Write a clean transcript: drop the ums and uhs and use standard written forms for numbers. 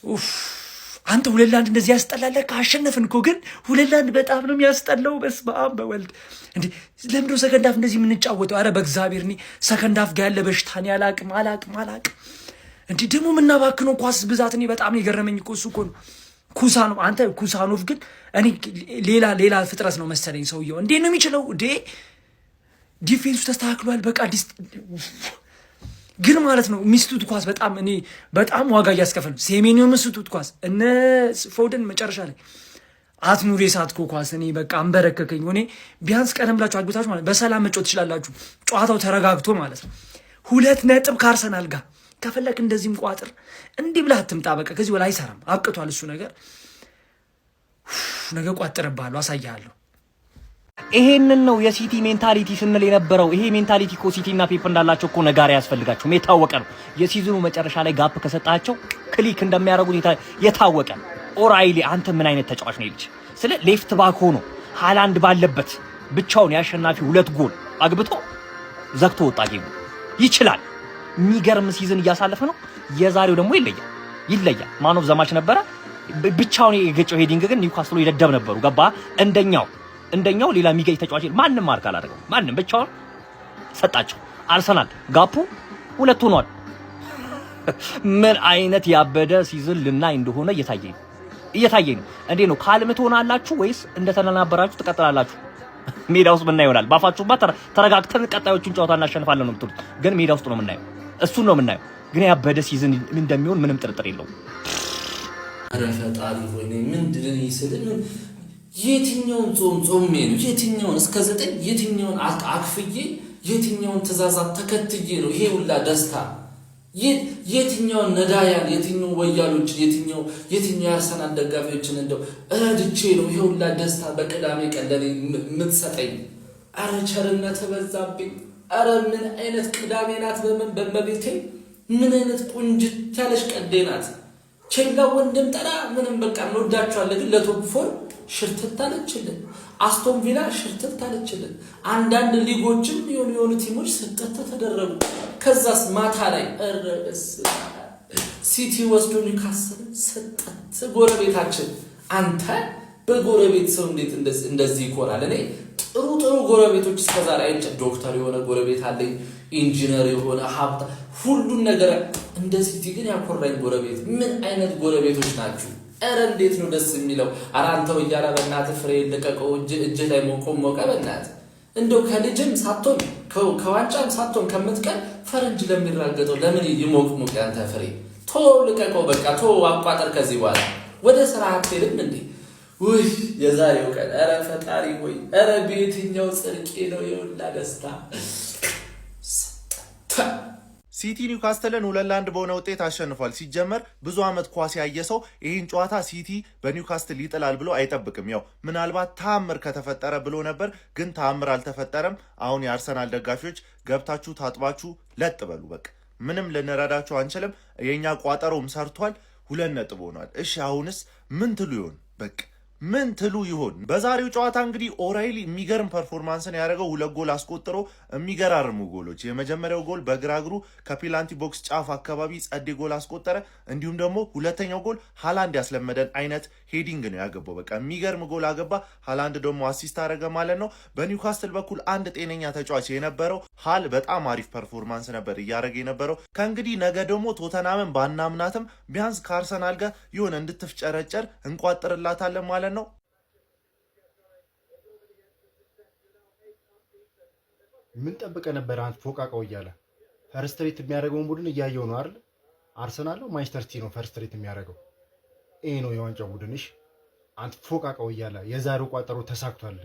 ኡፍ አንተ 2-1 እንደዚህ ያስጠላል። ካሸነፍን እኮ ግን 2-1 በጣም ነው የሚያስጠላው። በስመ አብ በወልድ እንዴ! ለምንድነው ሰከንድ ሃፍ እንደዚህ የምንጫወተው? አረ በእግዚአብሔር እኔ ሰከንድ ሃፍ ጋር ያለ በሽታን ያላቅም እንዴ! ደግሞ የምናባክነው ኳስ ብዛት እኔ በጣም የገረመኝ እኮ እሱ እኮ ነው። ኩሳኖቭ አንተ ኩሳኖቭ ግን እኔ ሌላ ፍጥረት ነው መሰለኝ ሰውየው። እንዴ ነው የሚችለው እንዴ! ዲፌንሱ ተስተካክሏል። በቃ ግን ማለት ነው ሚስቱት ኳስ በጣም ዋጋ እያስከፈሉ ሴሜኒዮ ሚስቱት ኳስ እነ ፎደን መጨረሻ ላይ አትኑር የሳትኮ ኳስ እኔ በቃ አንበረከከኝ። እኔ ቢያንስ ቀደም ብላችሁ አግብታችሁ ማለት በሰላም መጫወት ትችላላችሁ። ጨዋታው ተረጋግቶ ማለት ነው 2 ነጥብ ከአርሰናል ጋር ከፈለክ እንደዚህም ቋጥር እንዲህ ብለህ አትምጣ። በቃ ከዚህ በላይ አይሰራም። አብቅቷል እሱ ነገር። ነገ ቋጥርብሃለሁ፣ አሳያለሁ። ይሄንን ነው የሲቲ ሜንታሊቲ ስንል የነበረው። ይሄ ሜንታሊቲ እኮ ሲቲ እና ፔፕ እንዳላቸው እኮ ነጋሪ ያስፈልጋቸውም የታወቀ ነው። የሲዝኑ መጨረሻ ላይ ጋፕ ከሰጣቸው ክሊክ እንደሚያደርጉት የታወቀ ነው። ኦራይሊ አንተ ምን አይነት ተጫዋች ነው ልጅ? ስለ ሌፍት ባክ ሆኖ ሃላንድ ባለበት ብቻውን ያሸናፊ 2 ጎል አግብቶ ዘግቶ ወጣ። ጌሙ ይችላል። የሚገርም ሲዝን እያሳለፈ ነው። የዛሬው ደግሞ ይለያል። ማን ኦፍ ዘ ማች ነበረ። ብቻውን የገጨው ሄዲንግ ግን ኒውካስል ይደደብ ነበሩ። ገባ እንደኛው ሌላ የሚገኝ ተጫዋች ማንም ማርክ አላደረገው። ማንም ብቻውን ሰጣቸው። አርሰናል ጋፑ 2 ሆኗል። ምን አይነት ያበደ ሲዝን ልናይ እንደሆነ እየታየኝ ነው። እንዴ ነው ካልም ትሆናላችሁ ወይስ እንደተናናበራችሁ ትቀጥላላችሁ? ሜዳ ውስጥ ምን ይሆናል? ባፋችሁማ ተረጋግተን ቀጣዮቹን ጨዋታ እናሸንፋለን ነው የምትሉት፣ ግን ሜዳ ውስጥ ነው የምናየው። እሱን ነው የምናየው። ግን ያበደ ሲዝን እንደሚሆን ምንም ጥርጥር የለውም። ኧረ ፈጣሪ ሆይ ምንድን ይስልን የትኛውን ጾም ነው? የትኛውን እስከ 9 የትኛውን አክፍዬ የትኛውን ትእዛዛት ተከትዬ ነው ይሄ ሁላ ደስታ? የትኛውን ነዳያን የትኛውን ወያሎችን የትኛው የአርሰናል ደጋፊዎችን እንደው እረድቼ ነው ይሄ ሁላ ደስታ በቅዳሜ ቀን ለኔ የምትሰጠኝ? አረ ቸርነት በዛብኝ። አረ ምን አይነት ቅዳሜ ናት! በመቤቴ ምን አይነት ቁንጅት ያለሽ ቀዴ ናት! ቼላ ወንድም ጠራ ምንም በቃ እንወዳቸዋለን። ግን ለቶፕ 4 ሽርትት አለችልን። አስቶን ቪላ ሽርትት አለችልን። አንዳንድ ሊጎችም የሆኑ ቲሞች ስጠት ተደረጉ። ከዛስ ማታ ላይ ሲቲ ወስዶ ኒውካስል ስጠት። ጎረቤታችን አንተ በጎረቤት ሰው እንዴት እንደዚህ ይኮራል? እኔ ጥሩ ጎረቤቶች እስከዛሬ አይቼ ዶክተር የሆነ ጎረቤት አለኝ፣ ኢንጂነር የሆነ ሀብታ ሁሉን ነገር እንደ ሲቲ ግን ያኮራኝ ጎረቤት። ምን አይነት ጎረቤቶች ናችሁ? ኧረ እንዴት ነው ደስ የሚለው! ኧረ አንተው እያለ በእናትህ ፍሬ ልቀቀው፣ እጅህ ላይ ሞቀ በእናትህ። እንደው ከልጅም ሳትሆን ከዋንጫም ሳትሆን ከምትቀር ፈረንጅ ለሚራገጠው ለምን ይሞቅ ያንተ ፍሬ? ልቀቀው በቃ አቋጠር። ከዚህ በኋላ ወደ ስራ አትሄድም እንዴ? ውይ የዛሬው ቀን! ኧረ ፈጣሪ ሆይ! ኧረ በየትኛው ጽድቄ ነው የሁላ ደስታ? ሲቲ ኒውካስትልን 2-1 በሆነ ውጤት አሸንፏል። ሲጀመር ብዙ አመት ኳስ ያየ ሰው ይህን ጨዋታ ሲቲ በኒውካስትል ይጥላል ብሎ አይጠብቅም። ያው ምናልባት ተአምር ከተፈጠረ ብሎ ነበር፣ ግን ተአምር አልተፈጠረም። አሁን የአርሰናል ደጋፊዎች ገብታችሁ ታጥባችሁ ለጥ በሉ። በቃ ምንም ልንረዳችሁ አንችልም። የኛ ቋጠሮም ሰርቷል፣ 2 ነጥብ ሆኗል። እሺ አሁንስ ምን ትሉ ይሆን? በቃ ምን ትሉ ይሆን? በዛሬው ጨዋታ እንግዲህ ኦራይሊ የሚገርም ፐርፎርማንስን ያደረገው 2 ጎል አስቆጥሮ የሚገራርሙ ጎሎች። የመጀመሪያው ጎል በግራ እግሩ ከፔናልቲ ቦክስ ጫፍ አካባቢ ጸዴ ጎል አስቆጠረ። እንዲሁም ደግሞ ሁለተኛው ጎል ሃላንድ ያስለመደን አይነት ሄዲንግ ነው ያገባው። በቃ የሚገርም ጎል አገባ። ሃላንድ ደግሞ አሲስት አደረገ ማለት ነው። በኒውካስትል በኩል አንድ ጤነኛ ተጫዋች የነበረው ሃል በጣም አሪፍ ፐርፎርማንስ ነበር እያደረገ የነበረው። ከእንግዲህ ነገ ደግሞ ቶተናምን ባናምናትም ቢያንስ ከአርሰናል ጋር የሆነ እንድትፍጨረጨር እንቋጥርላታለን ማለት ነው። ምን ጠብቀ ነበር አንተ ፎቃቃው እያለ ፈርስት ሬት የሚያደርገውን ቡድን እያየው ነው አይደል? አርሰናል ነው ማንቸስተር ሲቲ ነው ፈርስት ሬት የሚያደርገው። ይሄ ነው የዋንጫው ቡድንሽ። አንተ ፎቃቃው እያለ የዛሬው ቋጠሮ ተሳክቷል።